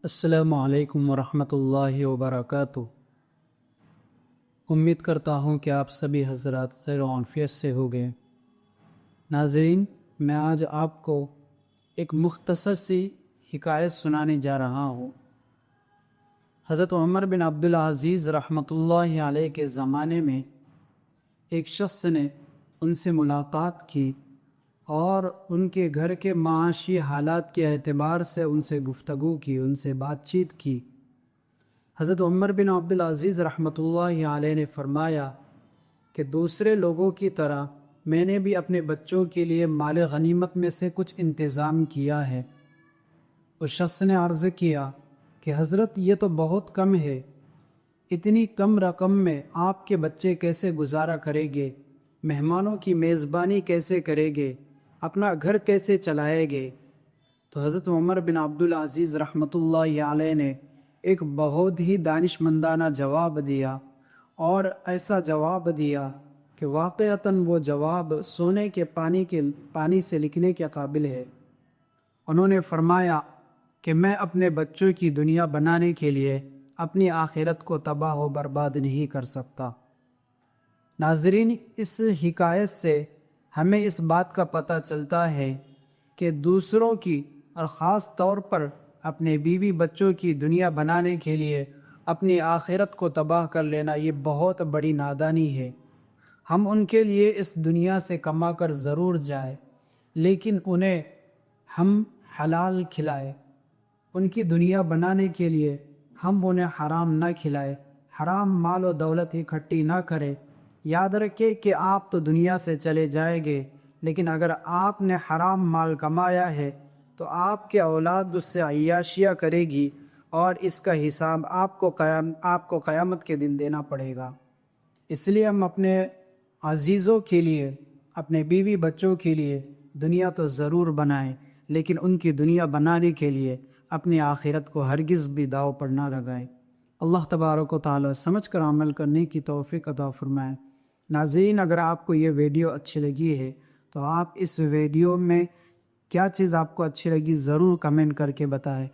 السلام علیکم ورحمۃ اللہ وبرکاتہ۔ امید کرتا ہوں کہ آپ سبھی حضرات خیر و عافیت سے ہو گئے۔ ناظرین، میں آج آپ کو ایک مختصر سی حکایت سنانے جا رہا ہوں۔ حضرت عمر بن عبدالعزیز رحمۃ اللہ علیہ کے زمانے میں ایک شخص نے ان سے ملاقات کی اور ان کے گھر کے معاشی حالات کے اعتبار سے ان سے گفتگو کی، ان سے بات چیت کی۔ حضرت عمر بن عبدالعزیز رحمۃ اللہ علیہ نے فرمایا کہ دوسرے لوگوں کی طرح میں نے بھی اپنے بچوں کے لیے مال غنیمت میں سے کچھ انتظام کیا ہے۔ اس شخص نے عرض کیا کہ حضرت یہ تو بہت کم ہے، اتنی کم رقم میں آپ کے بچے کیسے گزارا کریں گے؟ مہمانوں کی میزبانی کیسے کریں گے؟ اپنا گھر کیسے چلائیں گے؟ تو حضرت عمر بن عبدالعزیز رحمۃ اللہ علیہ نے ایک بہت ہی دانشمندانہ جواب دیا، اور ایسا جواب دیا کہ واقعتاً وہ جواب سونے کے پانی سے لکھنے کے قابل ہے۔ انہوں نے فرمایا کہ میں اپنے بچوں کی دنیا بنانے کے لیے اپنی آخرت کو تباہ و برباد نہیں کر سکتا۔ ناظرین، اس حکایت سے ہمیں اس بات کا پتہ چلتا ہے کہ دوسروں کی اور خاص طور پر اپنے بیوی بچوں کی دنیا بنانے کے لیے اپنی آخرت کو تباہ کر لینا یہ بہت بڑی نادانی ہے۔ ہم ان کے لیے اس دنیا سے کما کر ضرور جائیں، لیکن انہیں ہم حلال کھلائیں۔ ان کی دنیا بنانے کے لیے ہم انہیں حرام نہ کھلائیں، حرام مال و دولت اکٹھی نہ کریں۔ یاد رکھیں کہ آپ تو دنیا سے چلے جائیں گے، لیکن اگر آپ نے حرام مال کمایا ہے تو آپ کے اولاد اس سے عیاشیاں کرے گی، اور اس کا حساب آپ کو قیامت کے دن دینا پڑے گا۔ اس لیے ہم اپنے عزیزوں کے لیے، اپنے بیوی بچوں کے لیے دنیا تو ضرور بنائیں، لیکن ان کی دنیا بنانے کے لیے اپنی آخرت کو ہرگز بھی داؤ پر نہ لگائیں۔ اللہ تبارک و تعالی سمجھ کر عمل کرنے کی توفیق عطا فرمائے۔ ناظرین، اگر آپ کو یہ ویڈیو اچھی لگی ہے تو آپ اس ویڈیو میں کیا چیز آپ کو اچھی لگی ضرور کمنٹ کر کے بتائیں۔